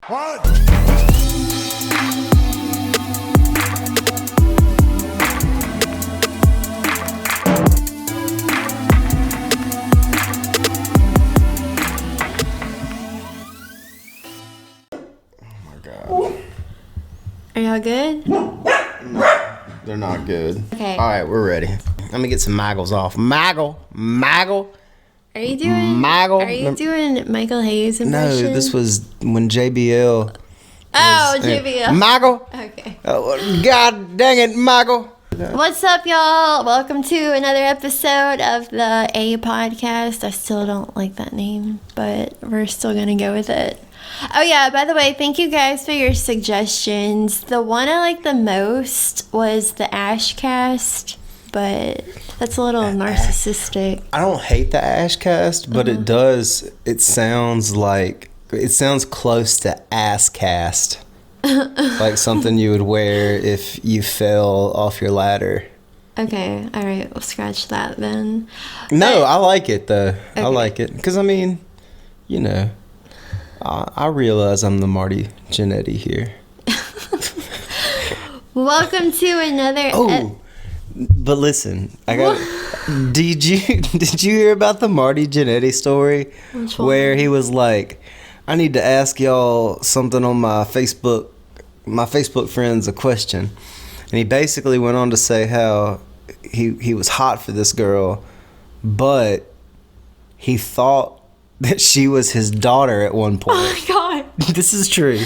What? Are y'all good? They're not good. Okay. All right, we're ready. Let me get some Maggles off. Maggle. Are you doing? Maggle. Are you doing Michael Hayes impression? No, this was when JBL. JBL. Maggle. Okay. Oh, God dang it, Maggle. What's up, y'all? Welcome to another episode of the A Podcast. I still don't like that name, but we're still gonna go with it. Oh yeah, by the way, thank you guys for your suggestions. The one I liked the most was the Ashcast, but that's a little narcissistic. I don't hate the Ashcast, but it sounds close to Asscast. Like something you would wear if you fell off your ladder. Okay, alright, we'll scratch that then. No, I like it though. Okay. I like it. Because, I mean, you know, I realize I'm the Marty Jannetty here. Welcome to another... But listen, I got... Did you hear about the Marty Jannetty story? Which one? Where he was like, I need to ask y'all something on my Facebook friends a question. And he basically went on to say how he was hot for this girl, but he thought that she was his daughter at one point. Oh my god. This is true.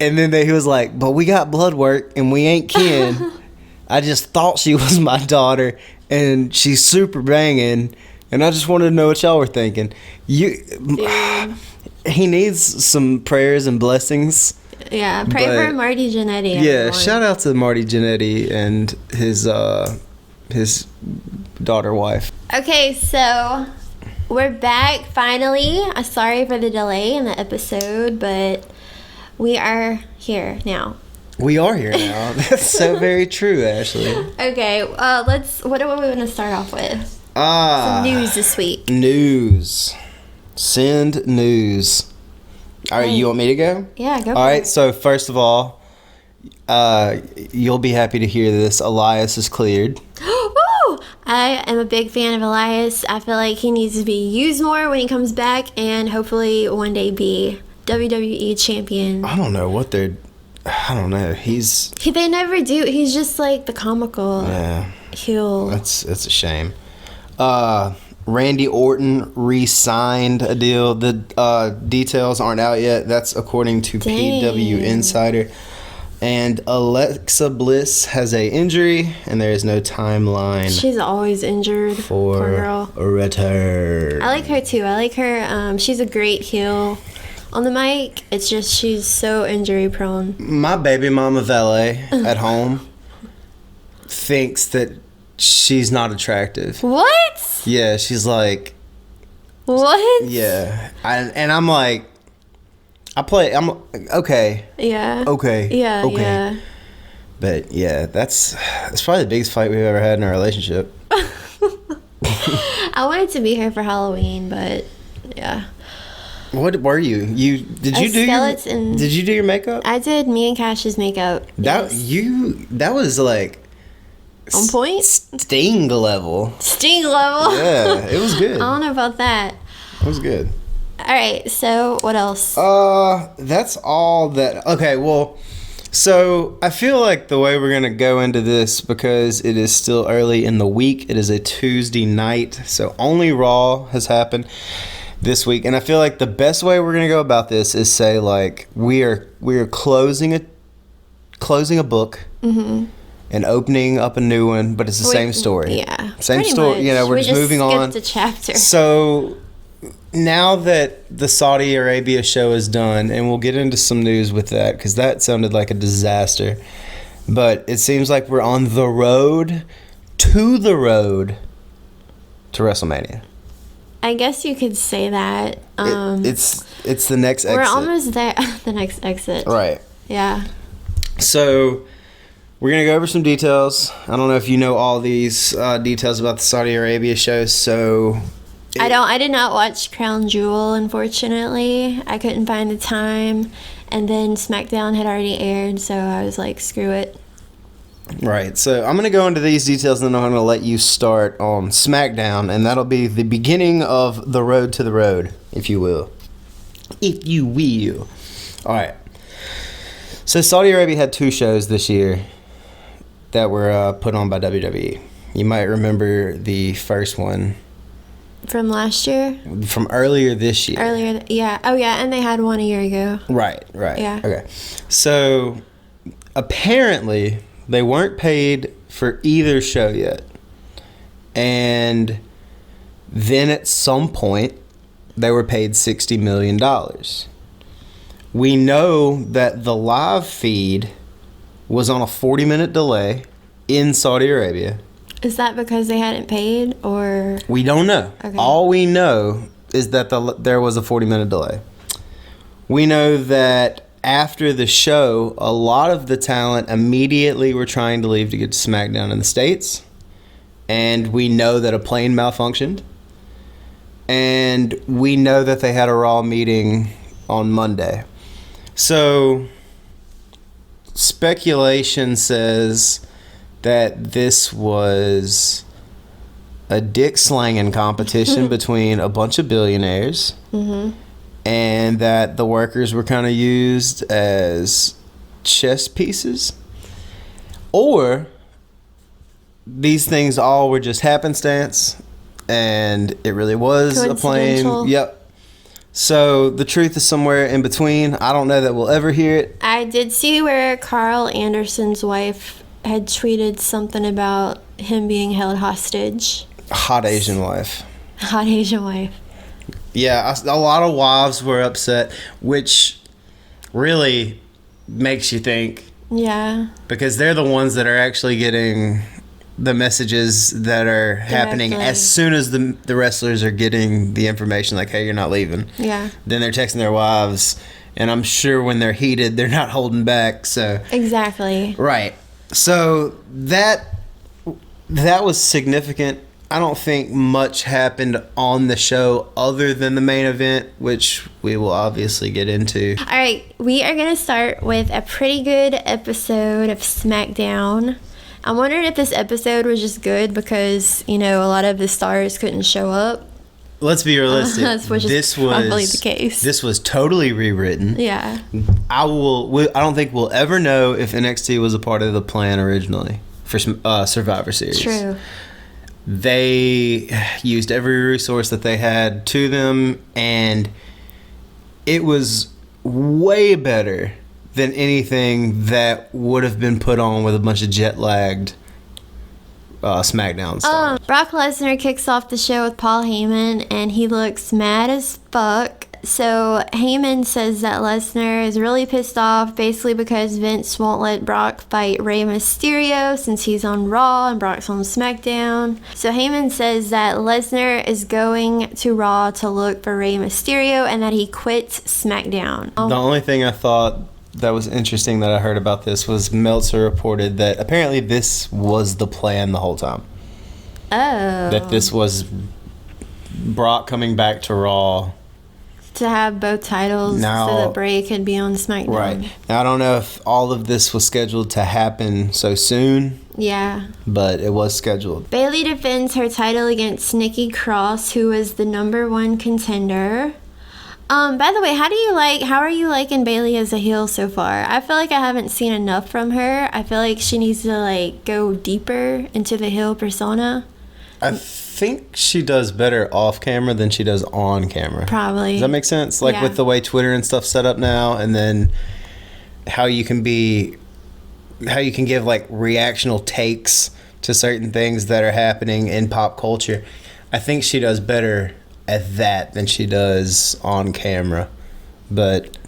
And then he was like, but we got blood work and we ain't kin. I just thought she was my daughter and she's super banging. And I just wanted to know what y'all were thinking. He needs some prayers and blessings. Yeah, pray for Marty Jannetty. Yeah, everyone. shout out to Marty Jannetty and his daughter wife. Okay, so we're back finally. I'm sorry for the delay in the episode, but we are here now. We are here now. That's so very true, Ashley. Okay, what do we want to start off with? Some news this week. News. Send news. All right, you want me to go? Yeah, go for it. All right, so first of all, you'll be happy to hear this. Elias is cleared. Woo! I am a big fan of Elias. I feel like he needs to be used more when he comes back and hopefully one day be WWE champion. I don't know. They never do. He's just like the comical heel. It's a shame. Randy Orton re-signed a deal. The details aren't out yet. That's according to PW Insider. And Alexa Bliss has a injury, and there is no timeline. She's always injured. For poor girl. A return. I like her too. I like her. She's a great heel. On the mic, it's just she's so injury prone. My baby mama valet at home thinks that she's not attractive. What? Yeah, she's like... What? Yeah. I'm like... I'm okay. Yeah. Okay. Yeah, okay. yeah. But yeah, that's probably the biggest fight we've ever had in our relationship. I wanted to be here for Halloween, but yeah. What were you? Did you do your makeup? I did me and Cash's makeup. That was like on point? Sting level. Sting level? Yeah, it was good. I don't know about that. It was good. All right, so what else? That's all that... Okay, well, so I feel like the way we're going to go into this, because it is still early in the week, it is a Tuesday night, so only Raw has happened this week, and I feel like the best way we're going to go about this is say, like, we are closing a book and opening up a new one, but it's the same story. Yeah. Same story. Much. You know, we're just moving on. Skipped a chapter. So... Now that the Saudi Arabia show is done, and we'll get into some news with that, because that sounded like a disaster, but it seems like we're on the road to WrestleMania. I guess you could say that. It's the next exit. We're almost there. The next exit. Right. Yeah. So we're going to go over some details. I don't know if you know all these details about the Saudi Arabia show, so I did not watch Crown Jewel, unfortunately. I couldn't find the time. And then SmackDown had already aired, so I was like, screw it. Right. So I'm going to go into these details, and then I'm going to let you start on SmackDown, and that'll be the beginning of the road to the road, if you will. If you will. All right. So Saudi Arabia had 2 shows this year that were put on by WWE. You might remember the first one. From last year? From earlier this year. Yeah. Oh, yeah, and they had one a year ago. Right. Yeah. Okay. So apparently they weren't paid for either show yet. And then at some point, they were paid $60 million. We know that the live feed was on a 40-minute delay in Saudi Arabia. Is that because they hadn't paid, or? We don't know. Okay. All we know is that there was a 40-minute delay. We know that after the show, a lot of the talent immediately were trying to leave to get to SmackDown in the States. And we know that a plane malfunctioned. And we know that they had a Raw meeting on Monday. So, speculation says that this was a dick slanging competition between a bunch of billionaires, and that the workers were kind of used as chess pieces, or these things all were just happenstance, and it really was a plane. Yep. So the truth is somewhere in between. I don't know that we'll ever hear it. I did see where Carl Anderson's wife had tweeted something about him being held hostage. Hot Asian wife. Hot Asian wife. Yeah, a lot of wives were upset, which really makes you think. Yeah. Because they're the ones that are actually getting the messages that are happening as soon as the wrestlers are getting the information, like, hey, you're not leaving. Yeah. Then they're texting their wives, and I'm sure when they're heated, they're not holding back. So exactly. Right. So that was significant. I don't think much happened on the show other than the main event, which we will obviously get into. All right, we are going to start with a pretty good episode of SmackDown. I'm wondering if this episode was just good because, a lot of the stars couldn't show up. Let's be realistic. Which is probably the case. This was totally rewritten. Yeah. I don't think we'll ever know if NXT was a part of the plan originally for Survivor Series. True. They used every resource that they had to them, and it was way better than anything that would have been put on with a bunch of jet-lagged SmackDown stars. Brock Lesnar kicks off the show with Paul Heyman, and he looks mad as fuck. So Heyman says that Lesnar is really pissed off, basically because Vince won't let Brock fight Rey Mysterio since he's on Raw and Brock's on SmackDown. So Heyman says that Lesnar is going to Raw to look for Rey Mysterio and that he quits SmackDown. The only thing I thought that was interesting that I heard about this was Meltzer reported that apparently this was the plan the whole time. Oh. That this was Brock coming back to Raw. To have both titles so that Bray could be on SmackDown. Right. Now, I don't know if all of this was scheduled to happen so soon. Yeah. But it was scheduled. Bayley defends her title against Nikki Cross, who is the #1 contender. By the way, how are you liking Bayley as a heel so far? I feel like I haven't seen enough from her. I feel like she needs to go deeper into the heel persona. I think she does better off camera than she does on camera. Probably. Does that make sense? With the way Twitter and stuff set up now, and then how you can give reactional takes to certain things that are happening in pop culture. I think she does better at that than she does on camera. But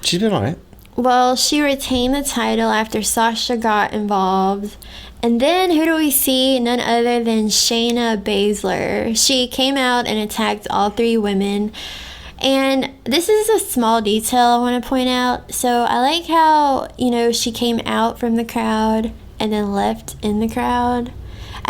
she's been alright. Well, she retained the title after Sasha got involved. And then who do we see? None other than Shayna Baszler. She came out and attacked all 3 women. And this is a small detail I want to point out. So I like how, she came out from the crowd and then left in the crowd.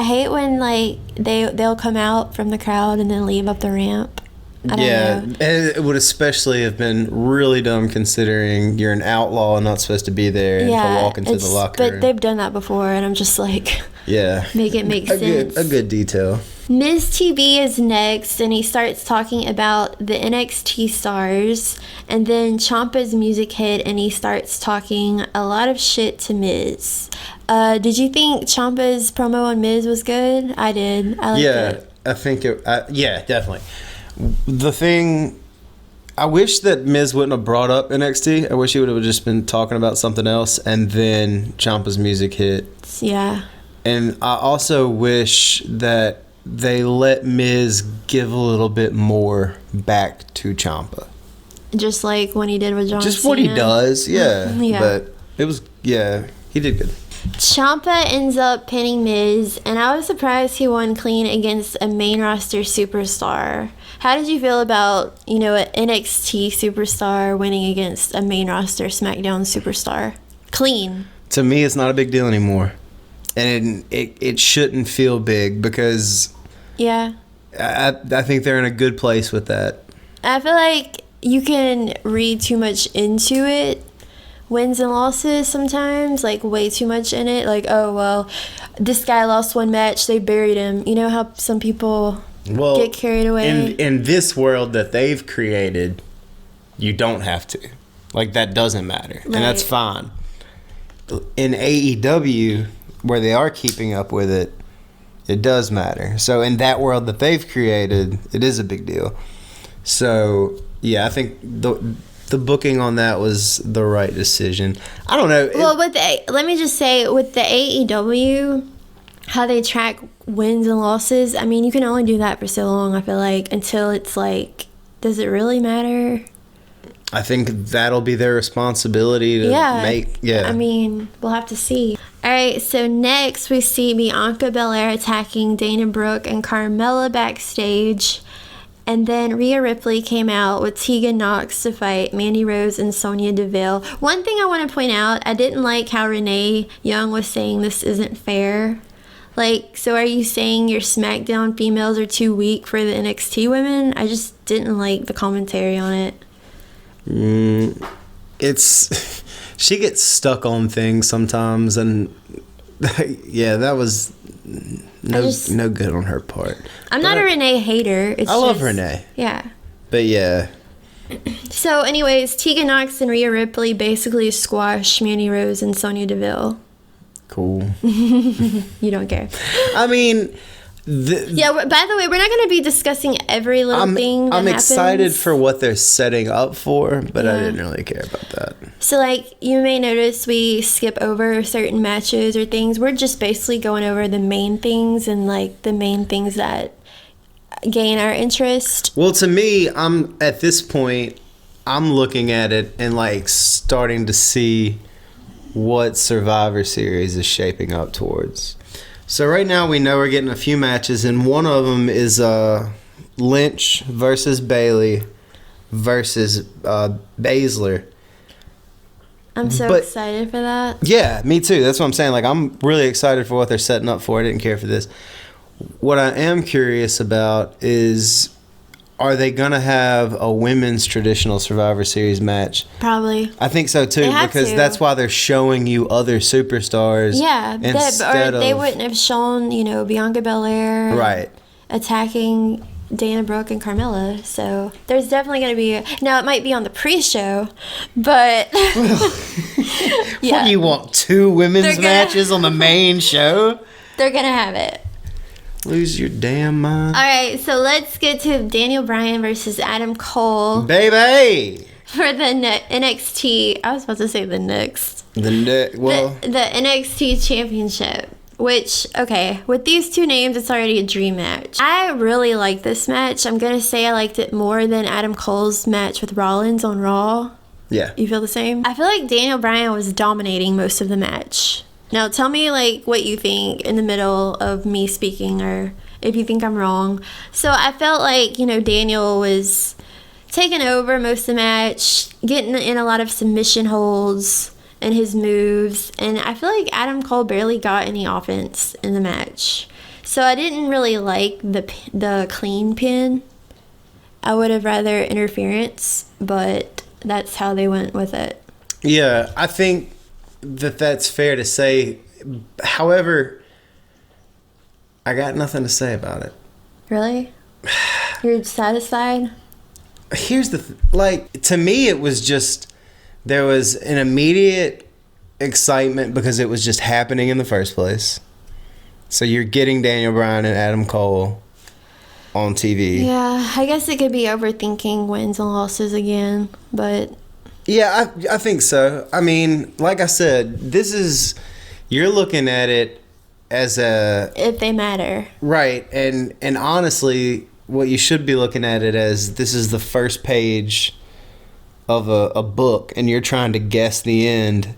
I hate when like they'll come out from the crowd and then leave up the ramp. I don't know. And it would especially have been really dumb considering you're an outlaw and not supposed to be there and to walk into the locker room. But they've done that before, and I'm just like, make it make sense. A good detail. Ms. TV is next, and he starts talking about the NXT stars, and then Ciampa's music hit, and he starts talking a lot of shit to Miz. Did you think Ciampa's promo on Miz was good? I did. I liked it. I think it. Yeah, definitely. The thing, I wish that Miz wouldn't have brought up NXT. I wish he would have just been talking about something else, and then Ciampa's music hit. Yeah. And I also wish that they let Miz give a little bit more back to Ciampa. Just like when he did with John Cena. Just what he does, yeah. But it was, he did good. Ciampa ends up pinning Miz, and I was surprised he won clean against a main roster superstar. How did you feel about, an NXT superstar winning against a main roster SmackDown superstar? Clean. To me, it's not a big deal anymore. And it shouldn't feel big because I think they're in a good place with that. I feel like you can read too much into it. Wins and losses sometimes, like way too much in it. Like, oh, well, this guy lost one match, they buried him. You know how some people get carried away? In this world that they've created, you don't have to. Like, that doesn't matter. And that's fine. In AEW, where they are keeping up with it, it does matter. So in that world that they've created, it is a big deal. So, yeah, I think the booking on that was the right decision. I don't know. Well, let me just say, with the AEW, how they track wins and losses, I mean, you can only do that for so long, I feel like, until it's like, does it really matter? I think that'll be their responsibility to make. Yeah. I mean, we'll have to see. All right, so next we see Bianca Belair attacking Dana Brooke and Carmella backstage. And then Rhea Ripley came out with Tegan Nox to fight Mandy Rose and Sonya Deville. One thing I want to point out, I didn't like how Renee Young was saying this isn't fair. Like, so are you saying your SmackDown females are too weak for the NXT women? I just didn't like the commentary on it. It's she gets stuck on things sometimes, and that was no good on her part. I'm not a Renee hater. I love Renee. Yeah. But yeah. So anyways, Tegan Nox and Rhea Ripley basically squash Mandy Rose and Sonya Deville. Cool. You don't care. I mean... by the way, we're not going to be discussing every little thing that I'm happens. excited for what they're setting up for, but I didn't really care about that. So, like, you may notice we skip over certain matches or things. We're just basically going over the main things and, like, the main things that gain our interest. Well, to me, at this point, I'm looking at it and, like, starting to see what Survivor Series is shaping up towards. So right now we know we're getting a few matches, and one of them is Lynch versus Bayley versus Baszler. I'm so excited for that. Yeah, me too. That's what I'm saying. Like, I'm really excited for what they're setting up for. I didn't care for this. What I am curious about is, are they going to have a women's traditional Survivor Series match? Probably. I think so, too, because that's why they're showing you other superstars. Yeah, they wouldn't have shown, Bianca Belair attacking Dana Brooke and Carmella. So there's definitely going to be... Now, it might be on the pre-show, but... What do you want, 2 women's matches on the main show? They're going to have it. Lose your damn mind. All right, so let's get to Daniel Bryan versus Adam Cole. Baby! For the NXT... I was about to say the next. The NXT Championship. Which, okay, with these 2 names, it's already a dream match. I really like this match. I'm going to say I liked it more than Adam Cole's match with Rollins on Raw. Yeah. You feel the same? I feel like Daniel Bryan was dominating most of the match. Now, tell me, like, what you think in the middle of me speaking, or if you think I'm wrong. So, I felt like, Daniel was taking over most of the match, getting in a lot of submission holds and his moves, and I feel like Adam Cole barely got any offense in the match. So I didn't really like the clean pin. I would have rather interference, but that's how they went with it. Yeah, I think that's fair to say. However, I got nothing to say about it. Really? You're satisfied? Here's the to me it was just, there was an immediate excitement because it was just happening in the first place. So you're getting Daniel Bryan and Adam Cole on TV. Yeah, I guess it could be overthinking wins and losses again, but yeah, I think so. I mean, like I said, you're looking at it as if they matter. Right, and honestly, what you should be looking at it as, this is the first page of a book, and you're trying to guess the end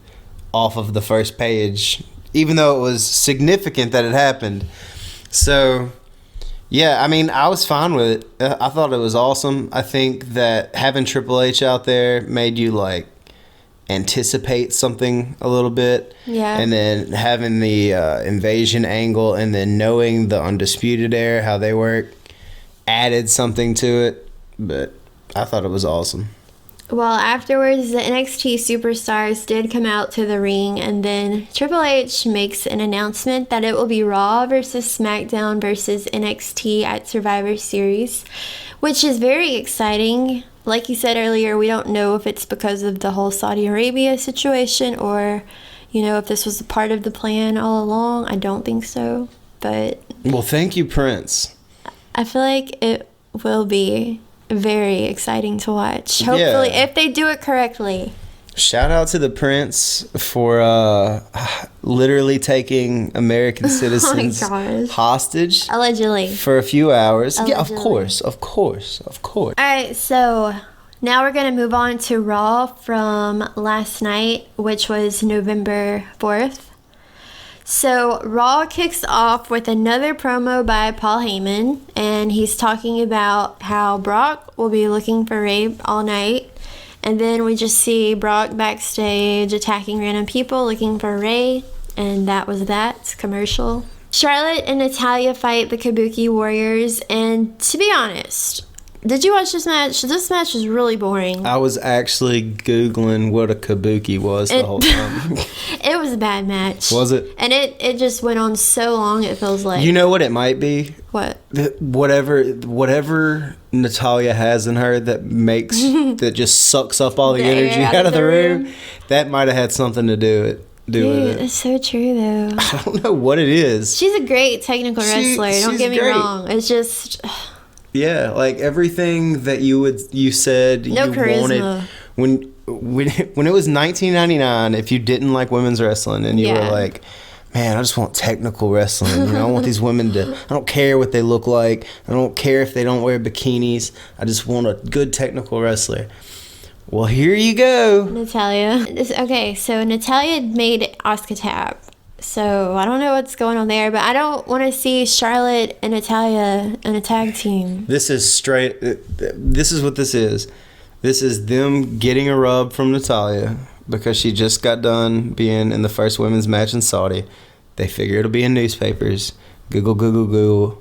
off of the first page, even though it was significant that it happened. So, yeah, I mean, I was fine with it. I thought it was awesome. I think that having Triple H out there made you, like, anticipate something a little bit. Yeah. And then having the invasion angle, and then knowing the Undisputed Era, how they work, added something to it. But I thought it was awesome. Well, afterwards, the NXT superstars did come out to the ring, and then Triple H makes an announcement that it will be Raw versus SmackDown versus NXT at Survivor Series, which is very exciting. Like you said earlier, we don't know if it's because of the whole Saudi Arabia situation, or, if this was a part of the plan all along. I don't think so, but... Well, thank you, Prince. I feel like it will be very exciting to watch. Hopefully, if they do it correctly. Shout out to the Prince for literally taking American citizens hostage. Allegedly. For a few hours. Allegedly. Yeah, of course. All right, so now we're going to move on to Raw from last night, which was November 4th. So Raw kicks off with another promo by Paul Heyman, and he's talking about how Brock will be looking for Ray all night. And then we just see Brock backstage attacking random people looking for Ray, and that was that commercial. Charlotte and Natalya fight the Kabuki Warriors, and to be honest, did you watch this match? This match was really boring. I was actually Googling what a Kabuki was the whole time. It was a bad match. Was it? And it just went on so long, it feels like. You know what it might be? What? Whatever Natalya has in her that makes, that just sucks up all the energy out of the room, that might have had something to do with it. It's so true, though. I don't know what it is. She's a great technical wrestler. Don't get me wrong. It's just... Yeah, like everything that you said no you charisma. wanted when it was 1999. If you didn't like women's wrestling and you were like, man, I just want technical wrestling. I want these women to. I don't care what they look like. I don't care if they don't wear bikinis. I just want a good technical wrestler. Well, here you go, Natalya. Okay, so Natalya made Asuka tap. So I don't know what's going on there, but I don't want to see Charlotte and Natalya in a tag team. This is straight. This is what this is. This is them getting a rub from Natalya because she just got done being in the first women's match in Saudi. They figure it'll be in newspapers. Google.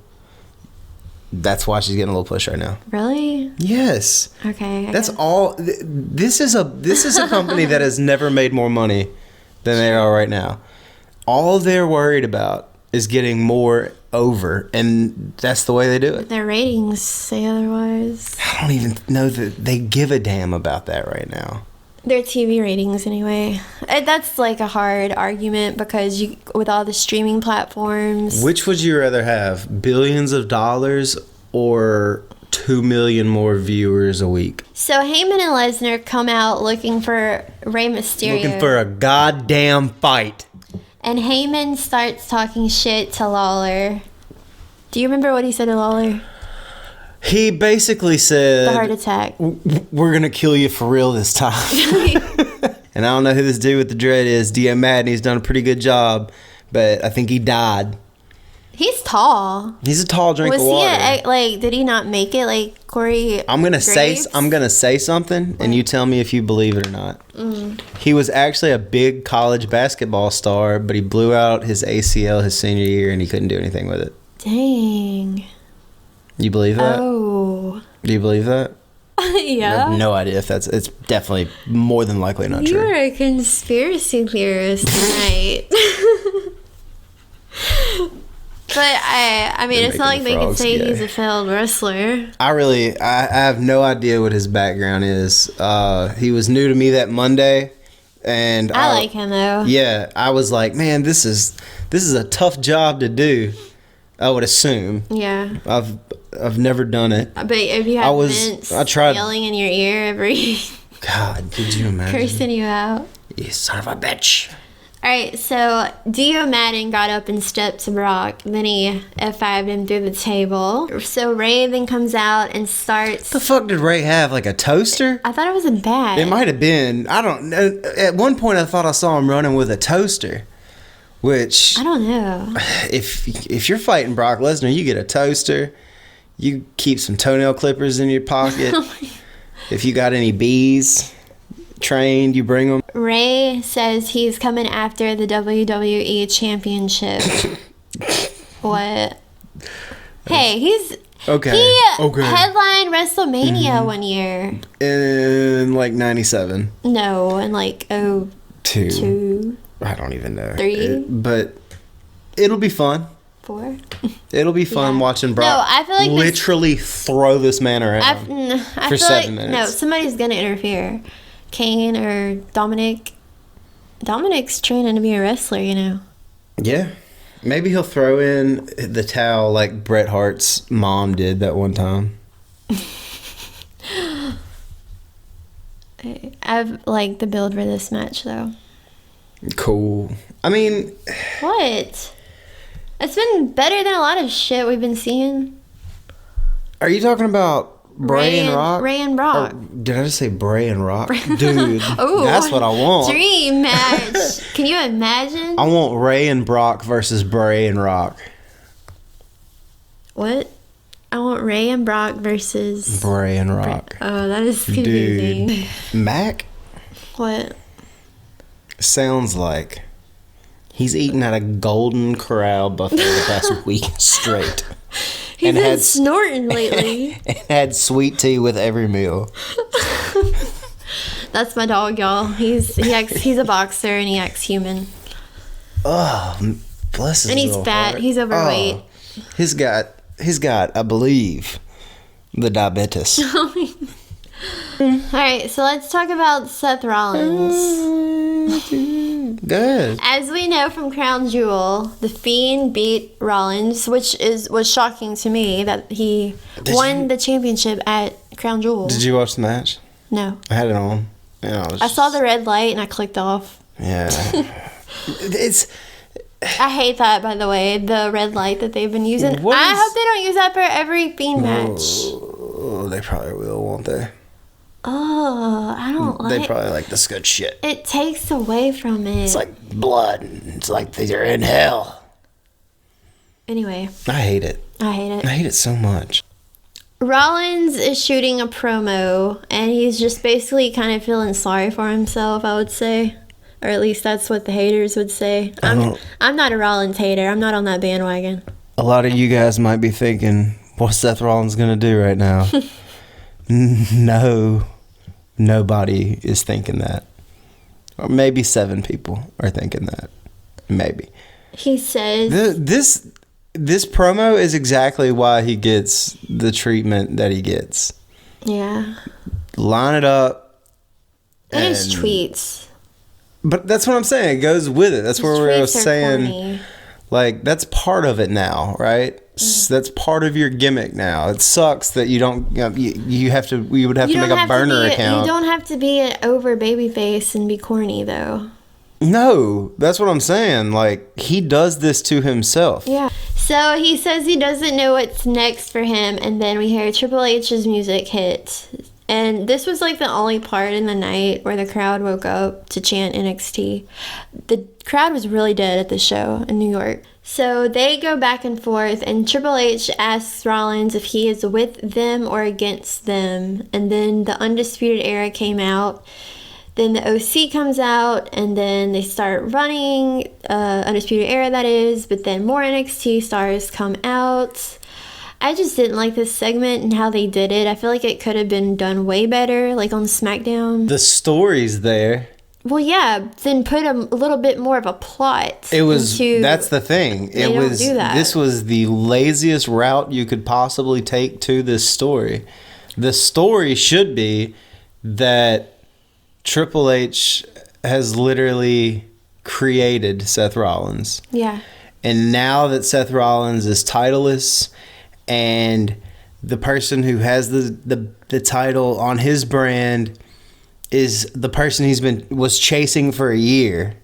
That's why she's getting a little push right now. Really? Yes. Okay. That's all. This is a company that has never made more money than they are right now. All they're worried about is getting more over, and that's the way they do it. Their ratings say otherwise. I don't even know that they give a damn about that right now. Their TV ratings, anyway. That's like a hard argument because with all the streaming platforms. Which would you rather have, billions of dollars or 2 million more viewers a week? So Heyman and Lesnar come out looking for Rey Mysterio. Looking for a goddamn fight. And Heyman starts talking shit to Lawler. Do you remember what he said to Lawler? He basically said... The heart attack. We're going to kill you for real this time. And I don't know who this dude with the dread is. DM Madden, he's done a pretty good job. But I think he died. He's tall. He's a tall drink of water. Did he not make it like Corey I'm gonna Graves? say something, and you tell me if you believe it or not. He was actually a big college basketball star, but he blew out his ACL his senior year, and he couldn't do anything with it. Dang. You believe that? Oh. Do you believe that? I Yeah. have no idea if it's definitely more than likely not true. You're a conspiracy theorist tonight. But I mean, it's not like they could say he's a failed wrestler. I have no idea what his background is. He was new to me that Monday, and I like him though. Yeah, I was like, man, this is a tough job to do. I would assume. Yeah. I've never done it. But if you had Vince yelling in your ear every God, could you imagine? cursing you out. You son of a bitch. Alright, so Dio Madden got up and stepped to Brock. Then he F5'd him through the table. So Ray then comes out and starts... The fuck did Ray have? Like a toaster? I thought it was a bat. It might have been. I don't know. At one point I thought I saw him running with a toaster. Which... I don't know. If you're fighting Brock Lesnar, you get a toaster. You keep some toenail clippers in your pocket. If you got any bees... trained, you bring them. Ray says he's coming after the WWE Championship. What? Hey, he's okay. He headlined WrestleMania one year. In like 97. No, in like 02. I don't even know. 3. But it'll be fun. 4. It'll be fun watching Brock I feel like literally throw this man around I for feel 7 minutes. No, somebody's gonna interfere. Kane or Dominic. Dominic's training to be a wrestler, you know. Yeah. Maybe he'll throw in the towel like Bret Hart's mom did that one time. I've liked the build for this match, though. Cool. I mean... What? It's been better than a lot of shit we've been seeing. Are you talking about Bray and Rock? Ray and Brock. Did I just say Bray and Rock? Dude, that's what I want. Dream match. Can you imagine? I want Ray and Brock versus Bray and Rock. What? I want Ray and Brock versus... Bray and Rock. Oh, that is confusing. Dude. Mac? What? Sounds like he's eaten at a Golden Corral buffet the past week straight. He's been snorting lately. And had sweet tea with every meal. That's my dog, y'all. He's a boxer and he acts human. Oh, bless his And he's little fat. heart. He's overweight. Oh, he's got, I believe, the diabetes. Alright, so let's talk about Seth Rollins. Good. As we know from Crown Jewel, The Fiend beat Rollins, which was shocking to me that he won the championship at Crown Jewel. Did you watch the match? No. I had it on. And I saw the red light and I clicked off. Yeah. I hate that, by the way, the red light that they've been using. I hope they don't use that for every Fiend match. Oh, they probably will, won't they? Oh, I don't like it. They probably like this good shit. It takes away from it. It's like blood. It's like they're in hell. Anyway. I hate it. I hate it. I hate it so much. Rollins is shooting a promo, and he's just basically kind of feeling sorry for himself, I would say. Or at least that's what the haters would say. I'm not a Rollins hater. I'm not on that bandwagon. A lot of you guys might be thinking, what's Seth Rollins going to do right now? No. Nobody is thinking that. Or maybe 7 people are thinking that. Maybe. He says... This promo is exactly why he gets the treatment that he gets. Yeah. Line it up. And his tweets. But that's what I'm saying. It goes with it. That's his where I was saying, corny. like, that's part of it now, right? That's part of your gimmick now. It sucks that you don't, you would have to make a burner account. You don't have to be an over babyface and be corny, though. No, that's what I'm saying. Like, he does this to himself. Yeah. So he says he doesn't know what's next for him, and then we hear Triple H's music hit. And this was like the only part in the night where the crowd woke up to chant NXT. The crowd was really dead at the show in New York. So they go back and forth, and Triple H asks Rollins if he is with them or against them. And then the Undisputed Era came out. Then the OC comes out, and then they start running, Undisputed Era, that is, but then more NXT stars come out. I just didn't like this segment and how they did it. I feel like it could have been done way better, like on SmackDown. The story's there. Well, yeah, then put a little bit more of a plot. That's the thing. They don't do that. This was the laziest route you could possibly take to this story. The story should be that Triple H has literally created Seth Rollins. Yeah. And now that Seth Rollins is titleless and the person who has the title on his brand is the person was chasing for a year,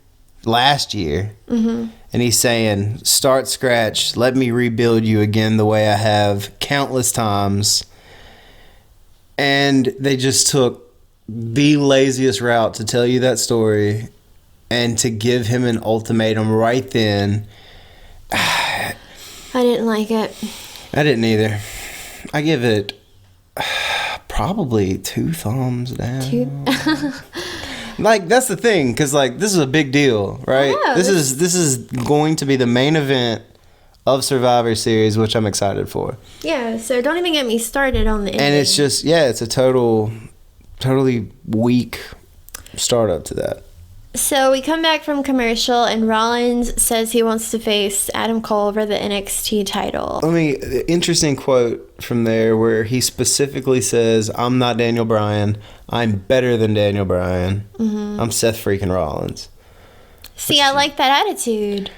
last year. Mm-hmm. And he's saying, start scratch, let me rebuild you again the way I have countless times. And they just took the laziest route to tell you that story and to give him an ultimatum right then. I didn't like it. I didn't either. I give it probably 2 thumbs down. Like, that's the thing, because like this is a big deal, right? This is going to be the main event of Survivor Series, which I'm excited for. Yeah, so don't even get me started on the ending. And it's just, it's a totally weak startup to that. So we come back from commercial, and Rollins says he wants to face Adam Cole for the NXT title. Interesting quote from there where he specifically says, I'm not Daniel Bryan. I'm better than Daniel Bryan. Mm-hmm. I'm Seth freaking Rollins. See, I like that attitude.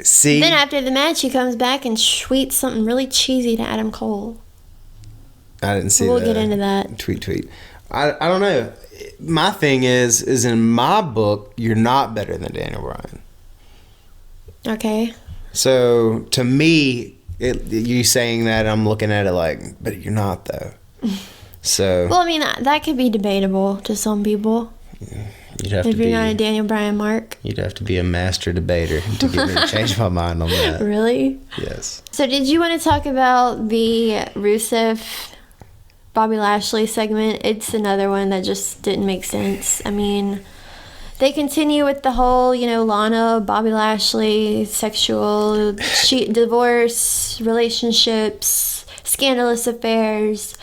See? Then after the match, he comes back and tweets something really cheesy to Adam Cole. I didn't see that. We'll get into that. Tweet. I don't know. My thing is in my book, you're not better than Daniel Bryan. Okay. So to me, you saying that, I'm looking at it like, but you're not though. So. Well, I mean, that could be debatable to some people. If you're not a Daniel Bryan mark. You'd have to be a master debater to get me to change my mind on that. Really? Yes. So did you want to talk about the Rusev Bobby Lashley segment? It's another one that just didn't make sense. I mean, they continue with the whole, Lana, Bobby Lashley, sexual, divorce, relationships, scandalous affairs.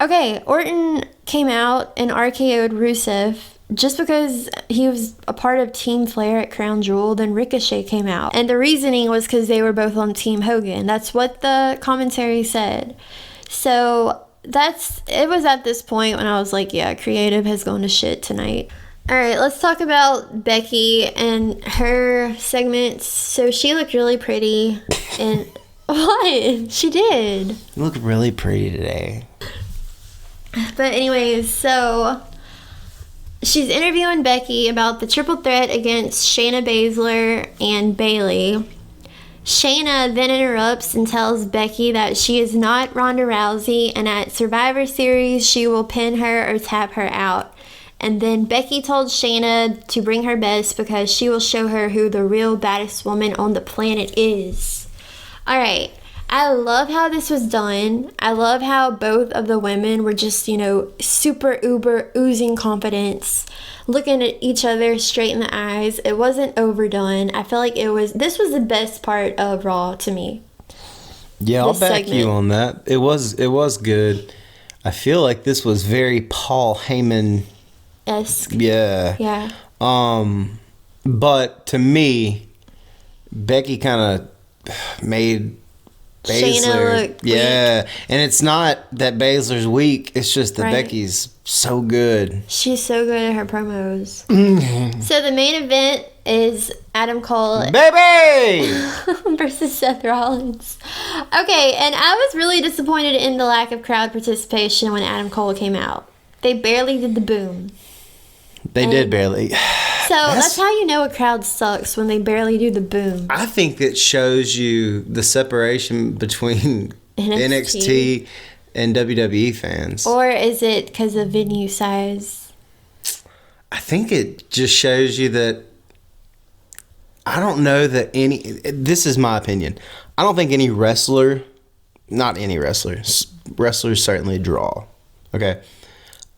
Okay, Orton came out and RKO'd Rusev just because he was a part of Team Flair at Crown Jewel. Then Ricochet came out. And the reasoning was because they were both on Team Hogan. That's what the commentary said. So it was at this point when I was like, yeah, creative has gone to shit tonight. All right, let's talk about Becky and her segments. So she looked really pretty. And what? She did. You look really pretty today. But anyways, so she's interviewing Becky about the triple threat against Shayna Baszler and Bayley. Shayna then interrupts and tells Becky that she is not Ronda Rousey, and at Survivor Series she will pin her or tap her out. And then Becky told Shayna to bring her best because she will show her who the real baddest woman on the planet is. Alright, I love how this was done. I love how both of the women were just, super uber oozing confidence, looking at each other straight in the eyes. It wasn't overdone. I feel like this was the best part of Raw to me. Yeah, I'll back you on that. It was good. I feel like this was very Paul Heyman-esque. Yeah. Yeah. But to me, Becky kind of made Baszler look weak. And it's not that Baszler's weak, it's just that Becky's so good. She's so good at her promos. So the main event is Adam Cole baby versus Seth Rollins. Okay, and I was really disappointed in the lack of crowd participation when Adam Cole came out. They barely did the boom. They did barely. So that's how you know a crowd sucks, when they barely do the boom. I think it shows you the separation between NXT and WWE fans. Or is it because of venue size? I think it just shows you that I don't know that this is my opinion. I don't think any wrestler, not any wrestler, wrestlers certainly draw. Okay.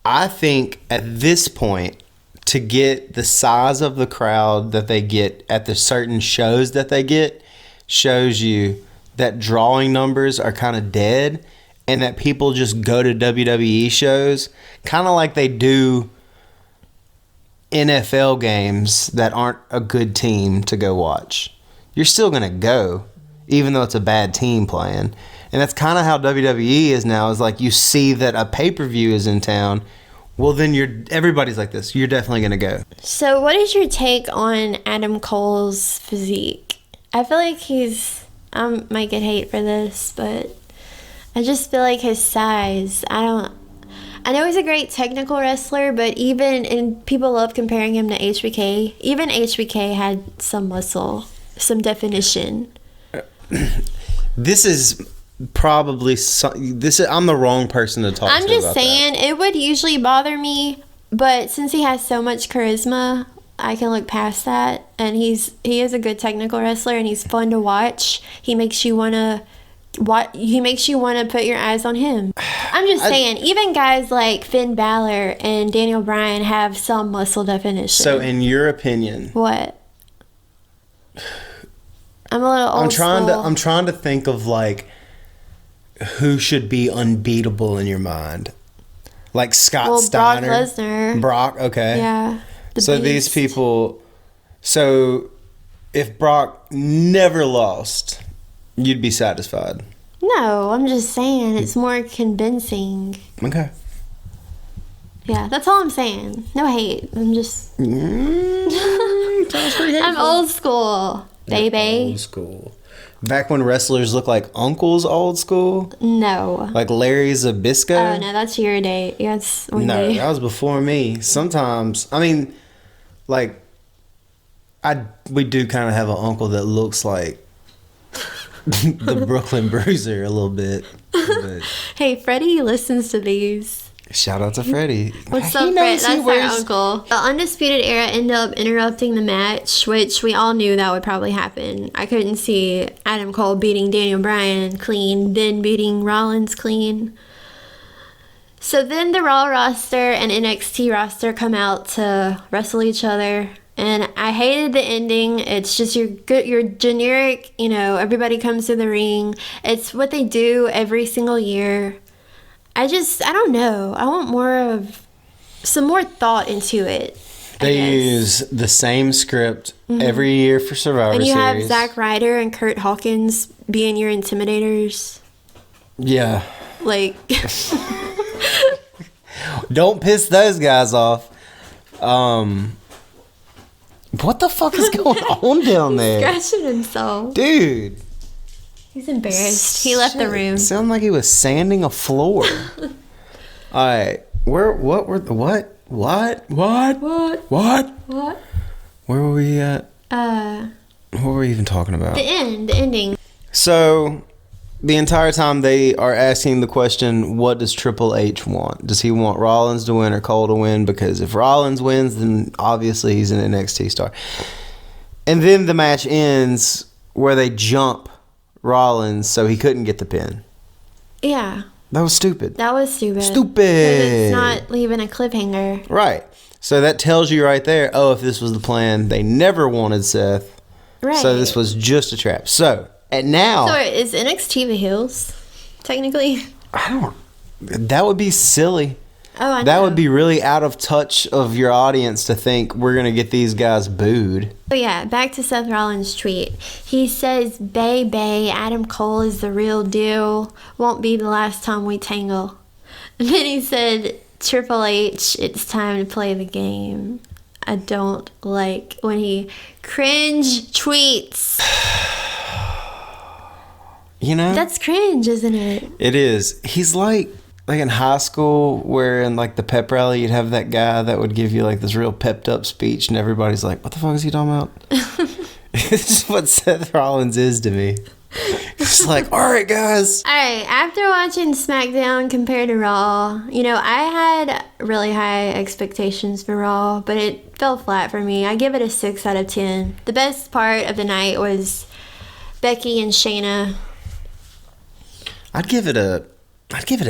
I think at this point, to get the size of the crowd that they get at the certain shows that they get, shows you that drawing numbers are kind of dead, and that people just go to WWE shows kind of like they do NFL games that aren't a good team to go watch. You're still going to go, even though it's a bad team playing. And that's kind of how WWE is now, is like you see that a pay-per-view is in town, well, then everybody's like this. You're definitely going to go. So what is your take on Adam Cole's physique? I feel like I might get hate for this, but I just feel like his size, I know he's a great technical wrestler, but and people love comparing him to HBK. Even HBK had some muscle, some definition. This is probably I'm the wrong person to talk to. I'm just saying it would usually bother me, but since he has so much charisma, I can look past that. And he is a good technical wrestler, and he's fun to watch. He makes you want to put your eyes on him. I'm just saying, even guys like Finn Balor and Daniel Bryan have some muscle definition. So in your opinion, what? I'm a little old school. I'm trying to think of like who should be unbeatable in your mind. Like Scott Steiner. Brock Lesnar. Brock, okay. Yeah. So Beast. these people, so if Brock never lost, you'd be satisfied. No, I'm just saying it's more convincing. Okay. Yeah, that's all I'm saying. No hate. I'm just... Sounds pretty hateful. I'm old school, baby. Old school. Back when wrestlers looked like uncles, old school? No. Like Larry Zbyszko? Oh, no, that's your day. Yeah, it's one No, day. that was before me. Sometimes, I mean, like, we do kind of have an uncle that looks like the Brooklyn Bruiser a little bit. But Hey, Freddie listens to these. shout out to Freddie. What's He up, Fred? knows he That's wears- our uncle. The Undisputed Era ended up interrupting the match, which we all knew that would probably happen. I couldn't see Adam Cole beating Daniel Bryan clean, then beating Rollins clean. So then the Raw roster and NXT roster come out to wrestle each other. And I hated the ending. It's just your generic, everybody comes to the ring. It's what they do every single year. I don't know. I want some more thought into it. They use the same script every year for Survivor And you Series. have Zack Ryder and Kurt Hawkins being your intimidators. Yeah. Like, Don't piss those guys off. What the fuck is going on down there? scratching himself. Dude. He's embarrassed. He left the room. Sounded like he was sanding a floor. All right. What? What? Where were we at? What were we even talking about? The ending. So, the entire time they are asking the question, what does Triple H want? Does he want Rollins to win or Cole to win? Because if Rollins wins, then obviously he's an NXT star. And then the match ends where they jump Rollins so he couldn't get the pin. Yeah. That was stupid. That was stupid. Stupid. Because it's not leaving a cliffhanger. Right. So that tells you right there, if this was the plan, they never wanted Seth. Right. So this was just a trap. So, and now... So is NXT the heels, technically? That would be silly. Oh, I know. That would be really out of touch of your audience to think we're going to get these guys booed. But yeah, back to Seth Rollins' tweet. He says, Bay, Adam Cole is the real deal. Won't be the last time we tangle. And then he said, Triple H, it's time to play the game. I don't like when he cringe tweets. That's cringe, isn't it? It is. He's like in high school where in like the pep rally you'd have that guy that would give you like this real pepped up speech and everybody's like, what the fuck is he talking about? It's what Seth Rollins is to me. It's like, all right, guys. All right, after watching SmackDown compared to Raw, I had really high expectations for Raw, but it fell flat for me. I give it a 6 out of 10. The best part of the night was Becky and Shayna. I'd give it a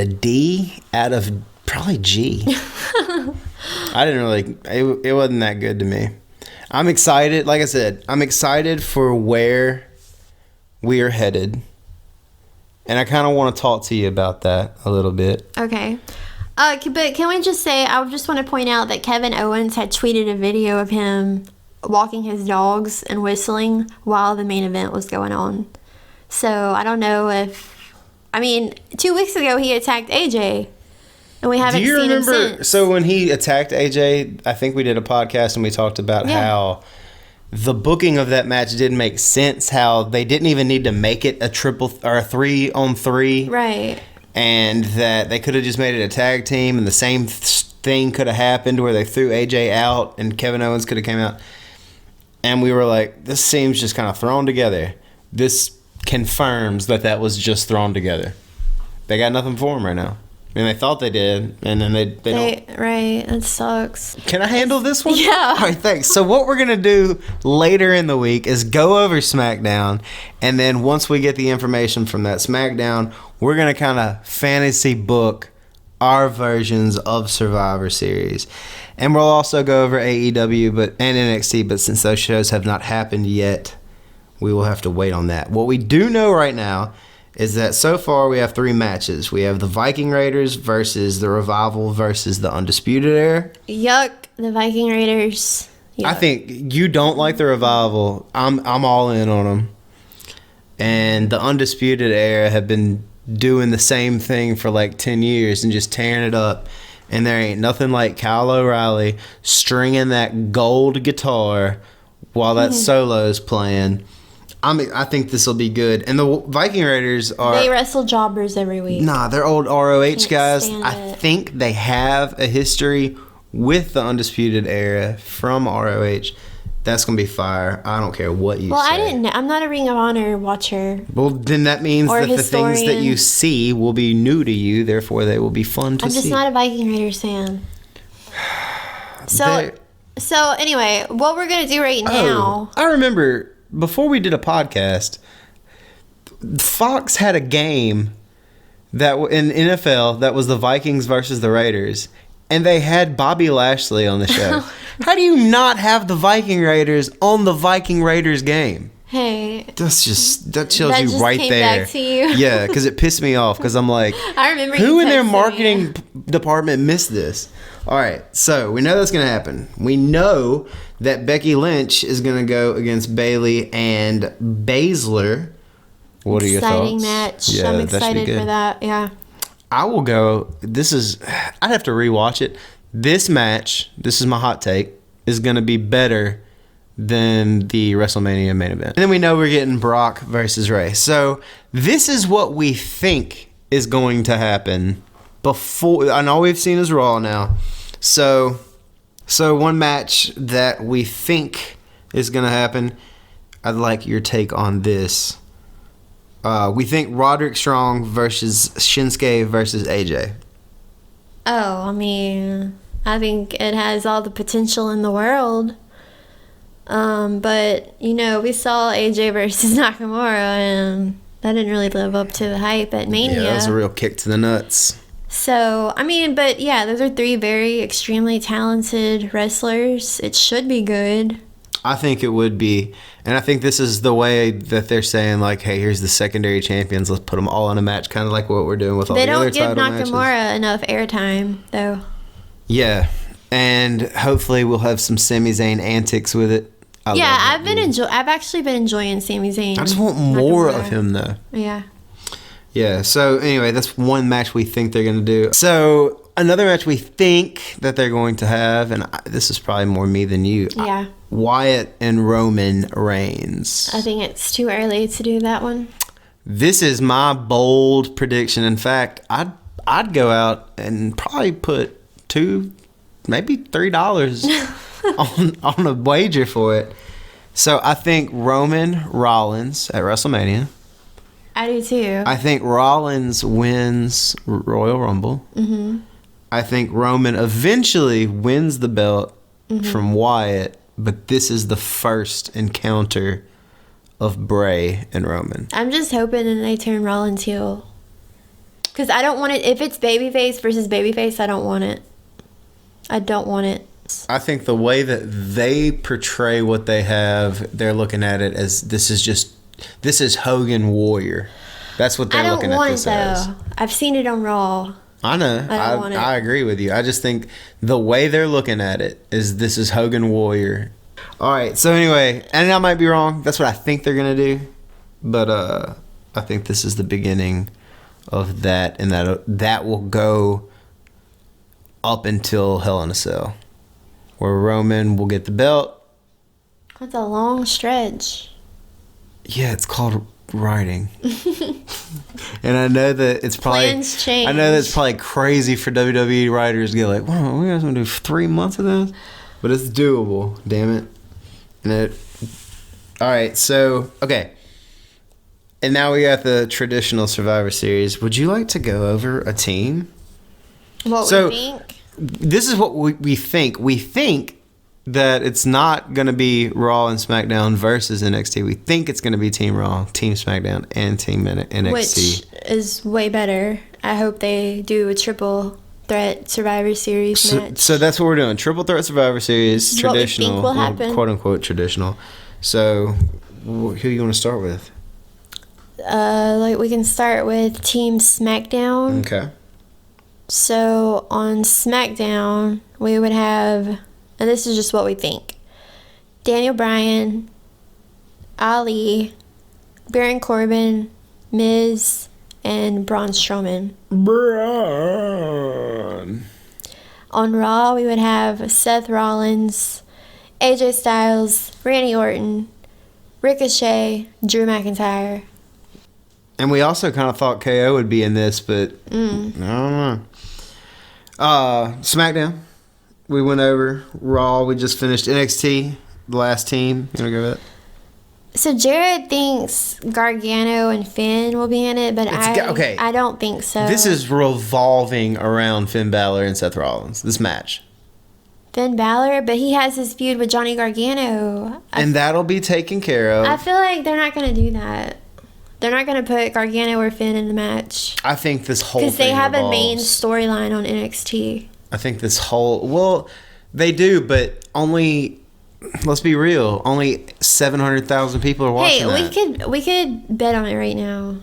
D out of Probably G. I didn't really... It wasn't that good to me. I'm excited. Like I said, I'm excited for where we are headed. And I kind of want to talk to you about that a little bit. Okay. But can we just say, I just want to point out that Kevin Owens had tweeted a video of him walking his dogs and whistling while the main event was going on. So I don't know if... I mean, 2 weeks ago he attacked AJ. And we haven't seen him since. So when he attacked AJ, I think we did a podcast and we talked about how the booking of that match didn't make sense. How they didn't even need to make it a 3-on-3. Right. And that they could have just made it a tag team and the same thing could have happened where they threw AJ out and Kevin Owens could have came out. And we were like, this seems just kind of thrown together. This confirms that was just thrown together. They got nothing for him right now. And they thought they did, and then they don't. Right, that sucks. Can I handle this one? Yeah. All right, thanks. So what we're going to do later in the week is go over SmackDown, and then once we get the information from that SmackDown, we're going to kind of fantasy book our versions of Survivor Series. And we'll also go over AEW and NXT, but since those shows have not happened yet, we will have to wait on that. What we do know right now is that so far we have 3 matches. We have the Viking Raiders versus the Revival versus the Undisputed Era. Yuck, the Viking Raiders. Yuck. I think you don't like the Revival. I'm all in on them. And the Undisputed Era have been doing the same thing for like 10 years and just tearing it up. And there ain't nothing like Kyle O'Reilly stringing that gold guitar while that solo is playing. I think this will be good. And the Viking Raiders are... They wrestle jobbers every week. Nah, they're old ROH Can't guys. stand I it. think they have a history with the Undisputed Era from ROH. That's going to be fire. I don't care what you say. Well, I didn't know. I'm not a Ring of Honor watcher. Well, then that means Or that the things that historian. you see will be new to you. Therefore, they will be fun to see. I'm just not a Viking Raiders fan. So anyway, what we're going to do right now... I remember... Before we did a podcast, Fox had a game that in NFL that was the Vikings versus the Raiders, and they had Bobby Lashley on the show. How do you not have the Viking Raiders on the Viking Raiders game? Hey. That chills That you just right came there. back to you. Yeah, because it pissed me off. Because I'm like, I remember who you in their texted me. marketing department missed this? All right, so we know that's going to happen. We know that Becky Lynch is going to go against Bayley and Baszler. What are your thoughts? Exciting match. Yeah, I'm that should be excited good. for that. Yeah. I will go. I'd have to rewatch it. This match, this is my hot take, is going to be better than the WrestleMania main event. And then we know we're getting Brock versus Ray. So this is what we think is going to happen before. And all we've seen is Raw now. So one match that we think is going to happen, I'd like your take on this. We think Roderick Strong versus Shinsuke versus AJ. Oh, I mean, I think it has all the potential in the world. But, we saw AJ versus Nakamura, and that didn't really live up to the hype at Mania. Yeah, that was a real kick to the nuts. So, I mean, but yeah, those are 3 very extremely talented wrestlers. It should be good. I think it would be. And I think this is the way that they're saying, like, hey, here's the secondary champions. Let's put them all in a match, kind of like what we're doing with all They the other don't give title matches. Nakamura enough airtime, though. Yeah. And hopefully we'll have some Sami Zayn antics with it. I've actually been enjoying Sami Zayn. I just want more Nakamura. of him, though. Yeah. Yeah, so anyway, that's one match we think they're going to do. So another match we think that they're going to have, and this is probably more me than you. Yeah. Wyatt and Roman Reigns. I think it's too early to do that one. This is my bold prediction. In fact, I'd go out and probably put $2, maybe $3 on a wager for it. So I think Roman Rollins at WrestleMania. I do too. I think Rollins wins Royal Rumble. Mm-hmm. I think Roman eventually wins the belt from Wyatt, but this is the first encounter of Bray and Roman. I'm just hoping that they turn Rollins heel. Because I don't want it. If it's babyface versus babyface, I don't want it. I don't want it. I think the way that they portray what they have, they're looking at it as this is Hogan Warrior. That's what they're looking at this as. I don't want it, though. I've seen it on Raw. I know. I agree with you. I just think the way they're looking at it is this is Hogan Warrior. All right. So anyway, and I might be wrong. That's what I think they're going to do. But I think this is the beginning of that, and that will go up until Hell in a Cell, where Roman will get the belt. That's a long stretch. Yeah, it's called writing. And I know that it's probably plans change. I know that's probably crazy for WWE writers to get like, "Wow, we guys want to do 3 months of this?" But it's doable. Damn it! All right, so okay. And now we got the traditional Survivor Series. Would you like to go over a team? What we think? This is what we think. We think that it's not going to be Raw and SmackDown versus NXT. We think it's going to be Team Raw, Team SmackDown, and Team NXT. Which is way better. I hope they do a triple threat Survivor Series match. So that's what we're doing. Triple threat Survivor Series, traditional, what we think will happen. Quote unquote traditional. So who you want to start with? We can start with Team SmackDown. Okay. So on SmackDown, we would have, and this is just what we think, Daniel Bryan, Ali, Baron Corbin, Miz, and Braun Strowman. Braun. On Raw, we would have Seth Rollins, AJ Styles, Randy Orton, Ricochet, Drew McIntyre. And we also kind of thought KO would be in this, but I don't know. SmackDown, we went over. Raw, we just finished. NXT, the last team. You want to go with it? So Jared thinks Gargano and Finn will be in it, but I don't think so. This is revolving around Finn Balor and Seth Rollins, this match. Finn Balor, but he has his feud with Johnny Gargano. And that'll be taken care of. I feel like they're not going to do that. They're not going to put Gargano or Finn in the match. I think this whole thing because they have revolves. a main storyline on NXT. I think this whole... Well, they do, but only... Let's be real. Only 700,000 people are watching that. We could bet on it right now.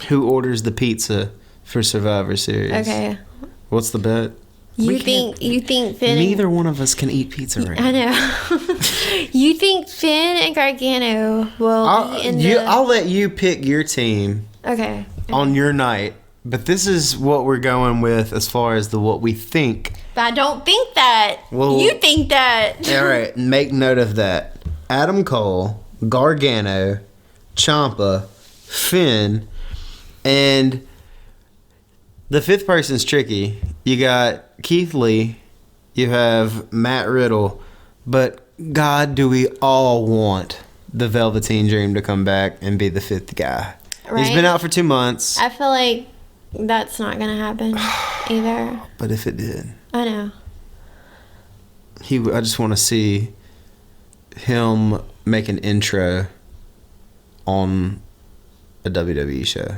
Who orders the pizza for Survivor Series? Okay. What's the bet? You think Finn... Neither one of us can eat pizza right now. I know. You think Finn and Gargano will be in the... I'll let you pick your team on your night, but this is what we're going with as far as what we think. But I don't think that. Well, you think that. All right, make note of that. Adam Cole, Gargano, Ciampa, Finn, and the fifth person's tricky. You got Keith Lee, you have Matt Riddle, but God, do we all want the Velveteen Dream to come back and be the fifth guy? Right? He's been out for 2 months. I feel like that's not going to happen either. But if it did. I know. I just want to see him make an intro on a WWE show.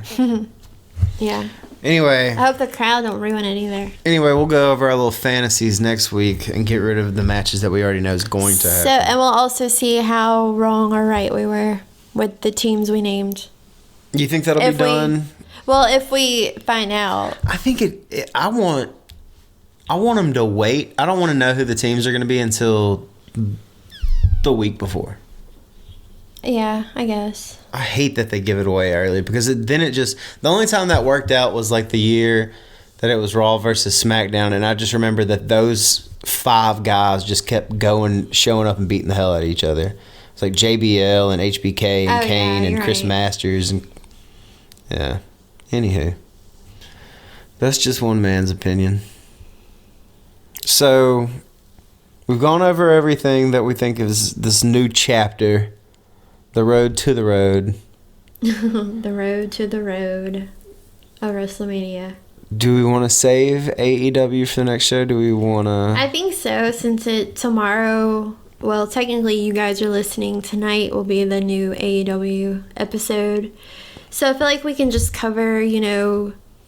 Yeah. Anyway. I hope the crowd don't ruin it either. Anyway, we'll go over our little fantasies next week and get rid of the matches that we already know is going to happen. And we'll also see how wrong or right we were with the teams we named. You think that'll be done? If we find out. I think I want them to wait. I don't want to know who the teams are going to be until the week before. Yeah, I guess. I hate that they give it away early because the only time that worked out was like the year that it was Raw versus SmackDown, and I just remember that those 5 guys just kept showing up and beating the hell out of each other. It's like JBL and HBK and Kane and Chris Masters and yeah. Anywho, that's just one man's opinion. So we've gone over everything that we think is this new chapter. The road to the road. The road to the road of WrestleMania. Do we want to save AEW for the next show? Do we want to... I think so, since tomorrow... Well, technically, you guys are listening. Tonight will be the new AEW episode. So I feel like we can just cover,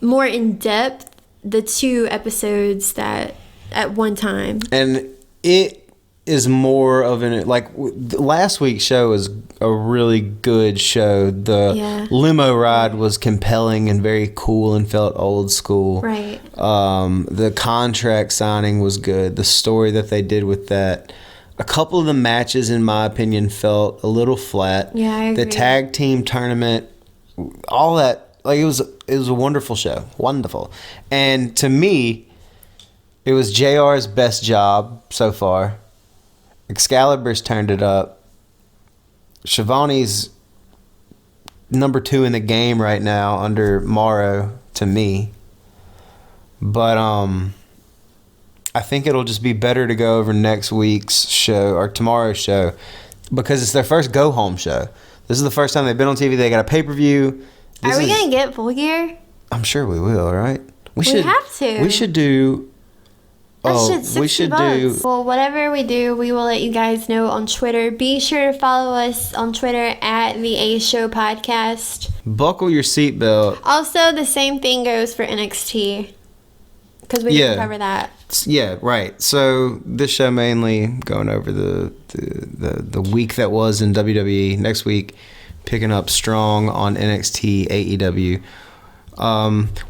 more in depth the 2 episodes that at one time. And it is more of an last week's show was a really good show. The limo ride was compelling and very cool and felt old school. Right. The contract signing was good. The story that they did with that. A couple of the matches, in my opinion, felt a little flat. Yeah, I agree. The tag team tournament, all that, it was a wonderful show. Wonderful. And to me, it was JR's best job so far. Excalibur's turned it up. Shivani's number 2 in the game right now under Morrow to me. But I think it'll just be better to go over next week's show or tomorrow's show because it's their first go-home show. This is the first time they've been on TV. They got a pay-per-view. Are we going to get Full Gear? I'm sure we will, right? We have to. We should do... we should do. Well, whatever we do, we will let you guys know on Twitter. Be sure to follow us on Twitter at the A Show Podcast. Buckle your seatbelt. Also, the same thing goes for NXT because we didn't cover that. Yeah, right. So this show mainly going over the week that was in WWE. Next week, picking up strong on NXT, AEW.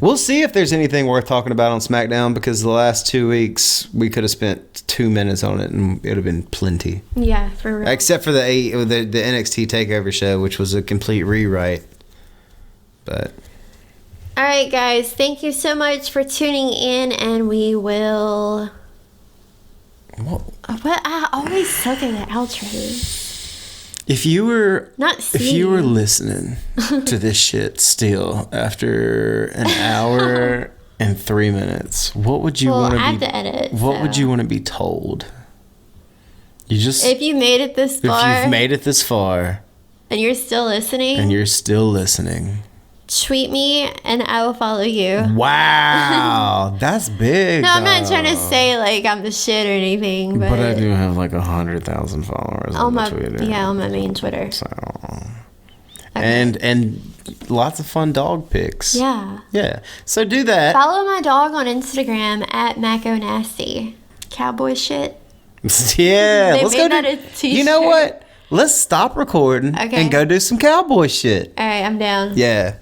We'll see if there's anything worth talking about on SmackDown because the last 2 weeks we could have spent 2 minutes on it and it would have been plenty. Yeah, for real. Except for the NXT Takeover show, which was a complete rewrite. But all right, guys, thank you so much for tuning in, and we will. What? I always suck at the outros. If you were listening to this shit still after an hour and 3 minutes, what would you want to be? I have to edit. What would you want to be told? If you made it this far. If you've made it this far. And you're still listening. Tweet me and I will follow you. Wow, that's big. No, I'm not trying to say like I'm the shit or anything, but I do have like 100,000 followers on my Twitter. Yeah, on my main Twitter. So, and lots of fun dog pics. Yeah. So do that. Follow my dog on Instagram at MacoNasty. Cowboy shit. Yeah, let's go do. You know what? Let's stop recording and go do some cowboy shit. All right, I'm down. Yeah.